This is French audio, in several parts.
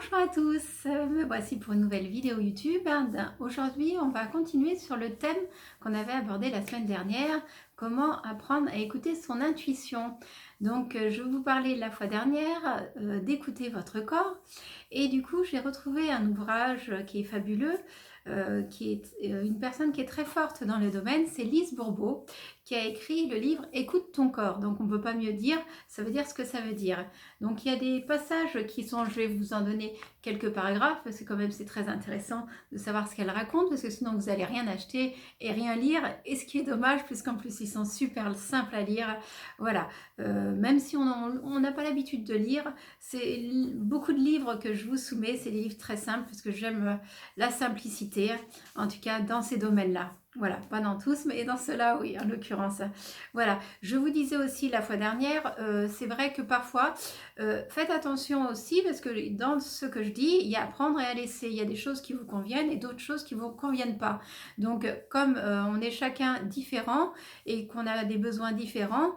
Bonjour à tous, me voici pour une nouvelle vidéo YouTube. Aujourd'hui, on va continuer sur le thème qu'on avait abordé la semaine dernière, comment apprendre à écouter son intuition. Donc, je vous parlais la fois dernière d'écouter votre corps et du coup, j'ai retrouvé un ouvrage qui est fabuleux, qui est une personne qui est très forte dans le domaine, c'est Lise Bourbeau, qui a écrit le livre Écoute ton corps. Donc, on ne peut pas mieux dire, ça veut dire ce que ça veut dire. Donc il y a des passages qui sont, je vais vous en donner quelques paragraphes, parce que quand même c'est très intéressant de savoir ce qu'elle raconte, parce que sinon vous n'allez rien acheter et rien lire, et ce qui est dommage, puisqu'en plus ils sont super simples à lire. Voilà, même si on n'a pas l'habitude de lire, c'est beaucoup de livres que je vous soumets, c'est des livres très simples, parce que j'aime la simplicité, en tout cas dans ces domaines-là. Voilà, pas dans tous, mais dans ceux-là, oui, en l'occurrence. Voilà, je vous disais aussi la fois dernière, c'est vrai que parfois, faites attention aussi, parce que dans ce que je dis, il y a à prendre et à laisser. Il y a des choses qui vous conviennent et d'autres choses qui ne vous conviennent pas. Donc, comme on est chacun différent et qu'on a des besoins différents,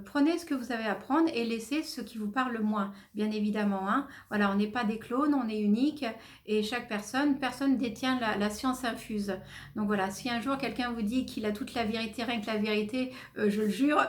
prenez ce que vous avez à prendre et laissez ce qui vous parle moins, bien évidemment. Hein. Voilà, on n'est pas des clones, on est unique et chaque personne détient la science infuse. Donc voilà, si un jour quelqu'un vous dit qu'il a toute la vérité, rien que la vérité, je le jure,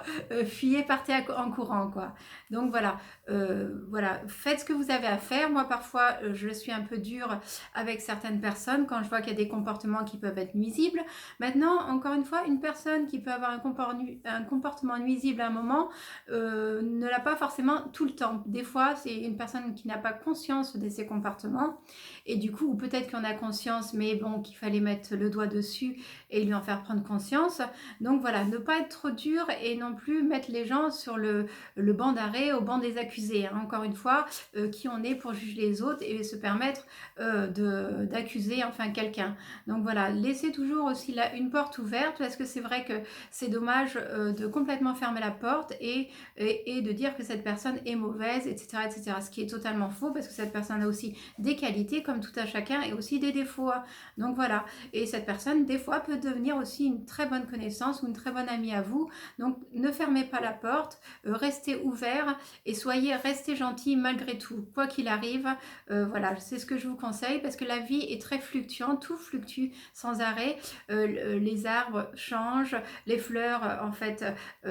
fuyez, partez en courant, quoi. Donc voilà, faites ce que vous avez à faire. Moi, parfois, je suis un peu dure avec certaines personnes quand je vois qu'il y a des comportements qui peuvent être nuisibles. Maintenant, encore une fois, une personne qui peut avoir un comportement nuisible à un moment ne l'a pas forcément tout le temps. Des fois, c'est une personne qui n'a pas conscience de ses comportements et du coup, ou peut-être qu'on a conscience, mais bon, qu'il fallait mettre le doigt dessus et lui en faire prendre conscience. Donc voilà, ne pas être trop dur et non plus mettre les gens sur le banc d'arrêt, au banc des accusés. Hein. Encore une fois, qui on est pour juger les autres et se permettre d'accuser enfin quelqu'un. Donc voilà, laissez toujours aussi là une porte ouverte parce que c'est vrai que c'est dommage de complètement fermer la porte et de dire que cette personne est mauvaise, etc., etc. Ce qui est totalement faux parce que cette personne a aussi des qualités comme tout à chacun et aussi des défauts. Donc voilà, et cette personne des fois peut devenir aussi une très bonne connaissance ou une très bonne amie à vous. Donc ne fermez pas la porte, restez ouvert et restez gentil malgré tout, quoi qu'il arrive. Voilà, c'est ce que je vous conseille parce que la vie est très fluctuante, tout fluctue sans arrêt. Les arbres changent, les fleurs en fait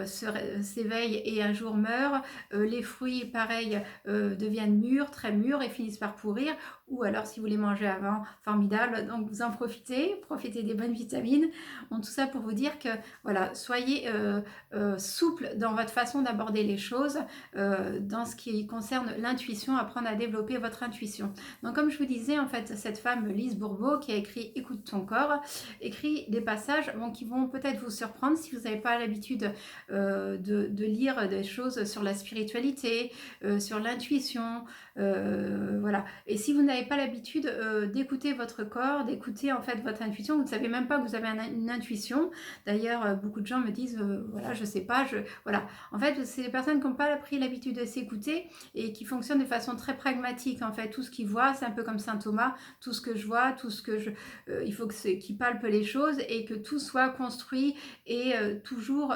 s'éveillent et un jour meurent. Les fruits, pareil, deviennent mûrs, très mûrs et finissent par pourrir. Ou alors si vous les mangez avant, formidable, donc vous en profitez des bonnes vitamines. Bon, tout ça pour vous dire que voilà, soyez souple dans votre façon d'aborder les choses, dans ce qui concerne l'intuition, apprendre à développer votre intuition. Donc comme je vous disais, en fait, cette femme Lise Bourbeau qui a écrit Écoute ton corps, écrit des passages qui vont peut-être vous surprendre si vous n'avez pas l'habitude de lire des choses sur la spiritualité, sur l'intuition, voilà. Et si vous n'avez pas l'habitude d'écouter votre corps, d'écouter en fait votre intuition, vous ne savez même pas que vous avez une intuition. D'ailleurs, beaucoup de gens me disent, voilà, je sais pas, voilà. En fait, c'est les personnes qui n'ont pas pris l'habitude de s'écouter et qui fonctionnent de façon très pragmatique. En fait, tout ce qu'ils voient, c'est un peu comme saint Thomas, tout ce que je vois, tout ce que il faut qu'ils palpent les choses et que tout soit construit et toujours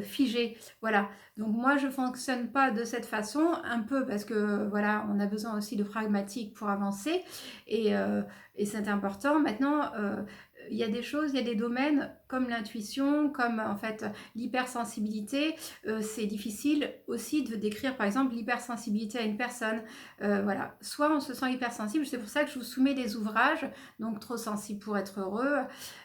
figé. Voilà. Donc moi, je fonctionne pas de cette façon, un peu parce que voilà, on a besoin aussi de pragmatique pour avancer et c'est important. Maintenant, il y a des choses, il y a des domaines comme l'intuition, comme en fait l'hypersensibilité. C'est difficile aussi de décrire par exemple l'hypersensibilité à une personne. Voilà, soit on se sent hypersensible, c'est pour ça que je vous soumets des ouvrages, donc trop sensible pour être heureux.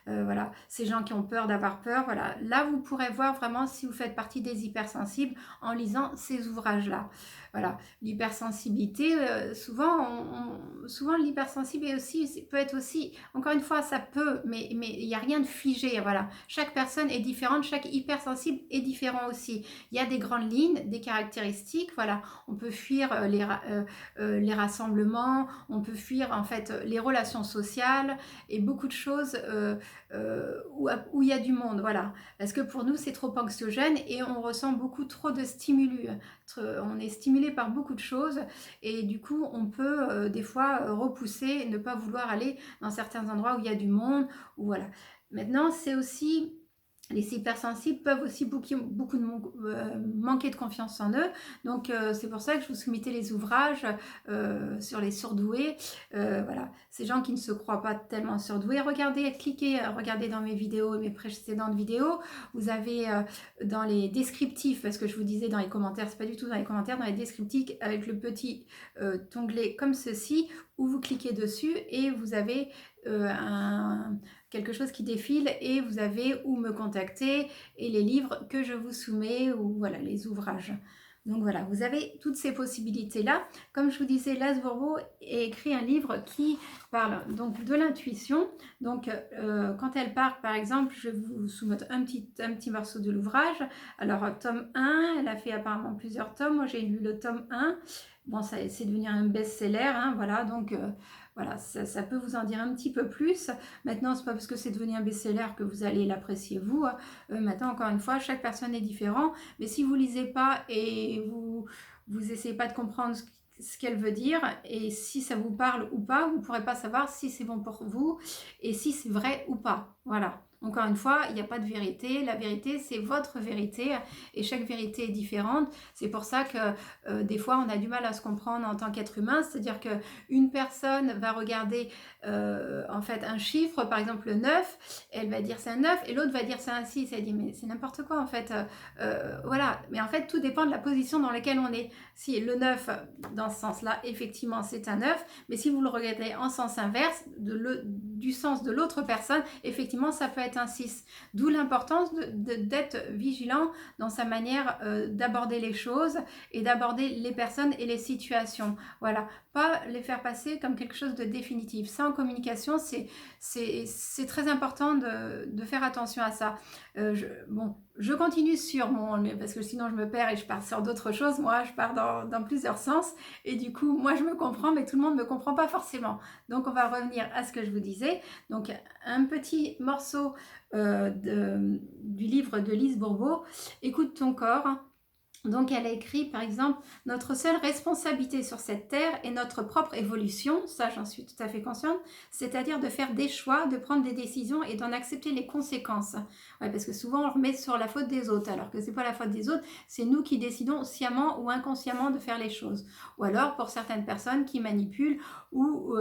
Voilà, ces gens qui ont peur d'avoir peur. Voilà, là vous pourrez voir vraiment si vous faites partie des hypersensibles en lisant ces ouvrages-là. Voilà, l'hypersensibilité, souvent l'hypersensible peut être aussi, encore une fois, ça peut, mais il n'y a rien de figé, voilà. Chaque personne est différente, chaque hypersensible est différent aussi. Il y a des grandes lignes, des caractéristiques, voilà. On peut fuir les rassemblements, on peut fuir en fait les relations sociales et beaucoup de choses où il y a du monde, voilà. Parce que pour nous, c'est trop anxiogène et on ressent beaucoup trop de stimuli. On est stimulé par beaucoup de choses et du coup on peut des fois repousser, ne pas vouloir aller dans certains endroits où il y a du monde ou voilà. Maintenant c'est aussi Les hypersensibles peuvent aussi beaucoup manquer de confiance en eux. Donc, c'est pour ça que je vous soumettais les ouvrages sur les surdoués. Voilà, ces gens qui ne se croient pas tellement surdoués. Regardez, cliquez, regardez dans mes vidéos, mes précédentes vidéos. Vous avez dans les descriptifs, parce que je vous disais dans les commentaires, c'est pas du tout dans les commentaires, dans les descriptifs, avec le petit onglet comme ceci, où vous cliquez dessus et vous avez quelque chose qui défile et vous avez où me contacter et les livres que je vous soumets ou voilà les ouvrages. Donc voilà, vous avez toutes ces possibilités-là. Comme je vous disais, Laz Bourbeau a écrit un livre qui parle donc de l'intuition. Donc quand elle part, par exemple, je vais vous soumettre un petit morceau de l'ouvrage. Alors tome 1, elle a fait apparemment plusieurs tomes. Moi j'ai lu le tome 1. Bon, c'est devenu un best-seller, hein, voilà, donc voilà, ça peut vous en dire un petit peu plus. Maintenant, c'est pas parce que c'est devenu un best-seller que vous allez l'apprécier vous. Maintenant, encore une fois, chaque personne est différente. Mais si vous lisez pas et vous essayez pas de comprendre ce qu'elle veut dire et si ça vous parle ou pas, vous ne pourrez pas savoir si c'est bon pour vous et si c'est vrai ou pas. Voilà. Encore une fois, il n'y a pas de vérité. La vérité, c'est votre vérité et chaque vérité est différente. C'est pour ça que des fois, on a du mal à se comprendre en tant qu'être humain. C'est-à-dire qu'une personne va regarder en fait un chiffre, par exemple le 9, elle va dire c'est un 9 et l'autre va dire c'est un 6. Elle dit mais c'est n'importe quoi en fait. Voilà. Mais en fait, tout dépend de la position dans laquelle on est. Si le 9, dans ce sens-là, effectivement, c'est un 9. Mais si vous le regardez en sens inverse, du sens de l'autre personne, effectivement, ça peut être un 6. D'où l'importance d'être vigilant dans sa manière d'aborder les choses et d'aborder les personnes et les situations. Voilà, pas les faire passer comme quelque chose de définitif. Ça, en communication, c'est très important de faire attention à ça. Je continue sur parce que sinon je me perds et je pars sur d'autres choses. Moi, je pars dans plusieurs sens et du coup, moi, je me comprends, mais tout le monde ne me comprend pas forcément. Donc, on va revenir à ce que je vous disais. Donc, un petit morceau du livre de Lise Bourbeau, Écoute ton corps. Donc elle a écrit par exemple « Notre seule responsabilité sur cette terre est notre propre évolution », ça j'en suis tout à fait consciente, c'est-à-dire de faire des choix, de prendre des décisions et d'en accepter les conséquences. Ouais, parce que souvent on remet sur la faute des autres, alors que c'est pas la faute des autres, c'est nous qui décidons sciemment ou inconsciemment de faire les choses. Ou alors pour certaines personnes qui manipulent ou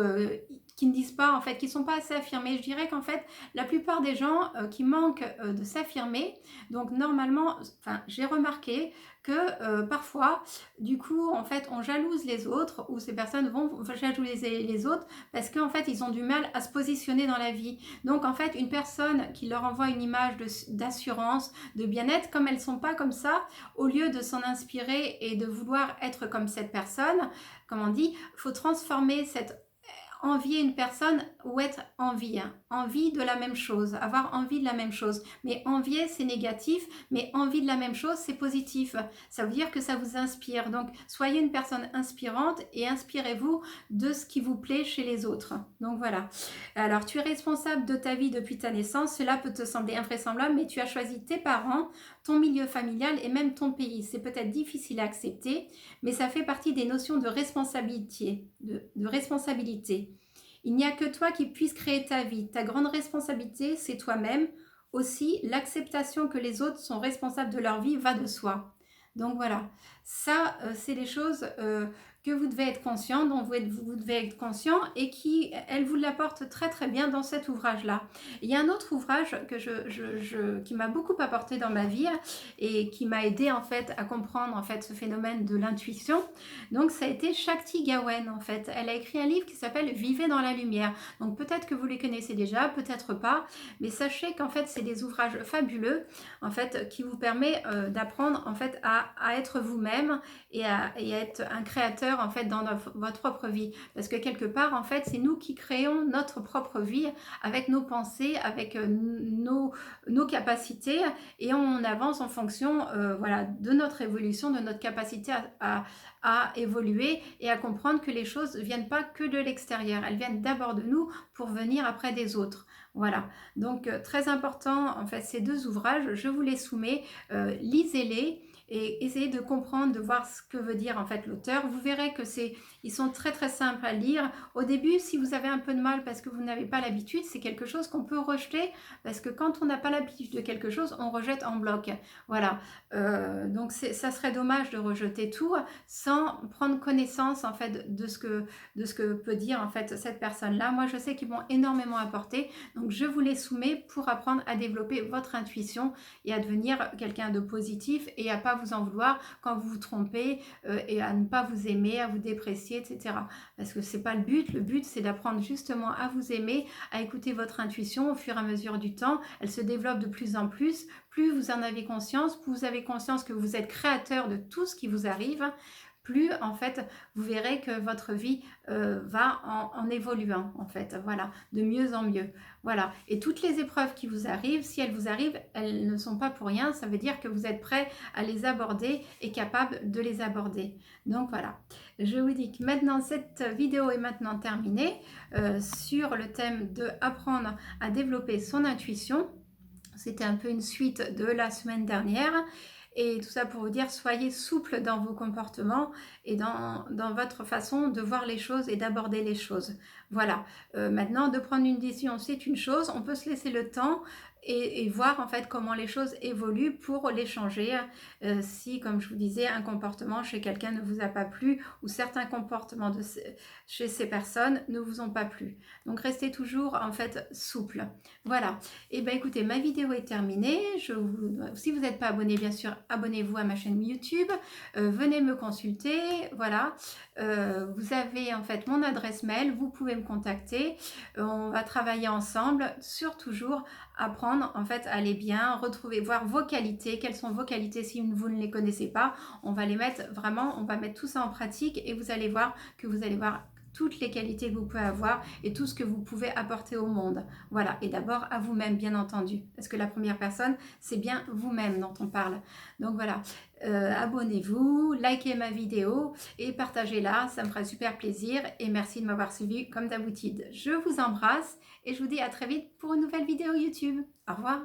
qui ne disent pas en fait, qui ne sont pas assez affirmées. Je dirais qu'en fait la plupart des gens qui manquent de s'affirmer, donc normalement, enfin j'ai remarqué que parfois, du coup, en fait, on jalouse les autres ou ces personnes vont jalouser les autres parce qu'en fait, ils ont du mal à se positionner dans la vie. Donc, en fait, une personne qui leur envoie une image d'assurance, de bien-être, comme elles ne sont pas comme ça, au lieu de s'en inspirer et de vouloir être comme cette personne, comme on dit, il faut transformer cette envier une personne ou être envie, hein. Envie de la même chose, avoir envie de la même chose. Mais envier, c'est négatif, mais envie de la même chose, c'est positif. Ça veut dire que ça vous inspire. Donc, soyez une personne inspirante et inspirez-vous de ce qui vous plaît chez les autres. Donc, voilà. Alors, tu es responsable de ta vie depuis ta naissance. Cela peut te sembler invraisemblable, mais tu as choisi tes parents, ton milieu familial et même ton pays. C'est peut-être difficile à accepter, mais ça fait partie des notions de responsabilité. De responsabilité. Il n'y a que toi qui puisses créer ta vie. Ta grande responsabilité, c'est toi-même. Aussi, l'acceptation que les autres sont responsables de leur vie va de soi. Donc voilà, ça, c'est des choses que vous devez être conscient, dont vous devez être conscient et qui, elle vous l'apporte très très bien dans cet ouvrage-là. Il y a un autre ouvrage qui m'a beaucoup apporté dans ma vie et qui m'a aidé en fait à comprendre en fait ce phénomène de l'intuition. Donc ça a été Shakti Gawain en fait. Elle a écrit un livre qui s'appelle Vivez dans la lumière. Donc peut-être que vous les connaissez déjà, peut-être pas, mais sachez qu'en fait c'est des ouvrages fabuleux en fait qui vous permet d'apprendre en fait à être vous-même et à être un créateur en fait dans votre propre vie, parce que quelque part en fait c'est nous qui créons notre propre vie avec nos pensées, avec nos capacités et on avance en fonction voilà, de notre évolution, de notre capacité à évoluer et à comprendre que les choses ne viennent pas que de l'extérieur, elles viennent d'abord de nous pour venir après des autres. Voilà, donc très important en fait ces deux ouvrages, je vous les soumets, lisez-les. et essayez de comprendre, de voir ce que veut dire en fait l'auteur. Vous verrez que ils sont très très simples à lire. Au début, si vous avez un peu de mal parce que vous n'avez pas l'habitude, c'est quelque chose qu'on peut rejeter parce que quand on n'a pas l'habitude de quelque chose, on rejette en bloc. Voilà. Donc ça serait dommage de rejeter tout sans prendre connaissance en fait de ce que peut dire en fait cette personne-là. Moi, je sais qu'ils m'ont énormément apporté, donc je vous les soumets pour apprendre à développer votre intuition et à devenir quelqu'un de positif et à pas vous en vouloir quand vous vous trompez et à ne pas vous aimer, à vous déprécier, etc. Parce que c'est pas le but. Le but, c'est d'apprendre justement à vous aimer, à écouter votre intuition au fur et à mesure du temps. Elle se développe de plus en plus. Plus vous en avez conscience, plus vous avez conscience que vous êtes créateur de tout ce qui vous arrive, plus en fait vous verrez que votre vie va en évoluant en fait, voilà, de mieux en mieux, voilà. Et toutes les épreuves qui vous arrivent, si elles vous arrivent, elles ne sont pas pour rien, ça veut dire que vous êtes prêt à les aborder et capable de les aborder. Donc voilà, je vous dis que maintenant cette vidéo est maintenant terminée sur le thème de apprendre à développer son intuition. C'était un peu une suite de la semaine dernière. Et tout ça pour vous dire, soyez souple dans vos comportements et dans votre façon de voir les choses et d'aborder les choses. Voilà. Maintenant, de prendre une décision, c'est une chose. On peut se laisser le temps et voir en fait comment les choses évoluent pour les changer. Si, comme je vous disais, un comportement chez quelqu'un ne vous a pas plu ou certains comportements chez ces personnes ne vous ont pas plu. Donc, restez toujours en fait souple. Voilà. Et bien écoutez, ma vidéo est terminée. Si vous n'êtes pas abonné, bien sûr, abonnez-vous à ma chaîne YouTube. Venez me consulter. Voilà. Vous avez en fait mon adresse mail. Vous pouvez me contacter. On va travailler ensemble sur toujours apprendre en fait à aller bien, retrouver, voir vos qualités. Quelles sont vos qualités si vous ne les connaissez pas? On va les mettre vraiment, on va mettre tout ça en pratique et vous allez voir que vous allez voir toutes les qualités que vous pouvez avoir et tout ce que vous pouvez apporter au monde. Voilà, et d'abord à vous-même, bien entendu, parce que la première personne, c'est bien vous-même dont on parle. Donc voilà, abonnez-vous, likez ma vidéo et partagez-la, ça me fera super plaisir et merci de m'avoir suivi comme d'habitude. Je vous embrasse et je vous dis à très vite pour une nouvelle vidéo YouTube. Au revoir.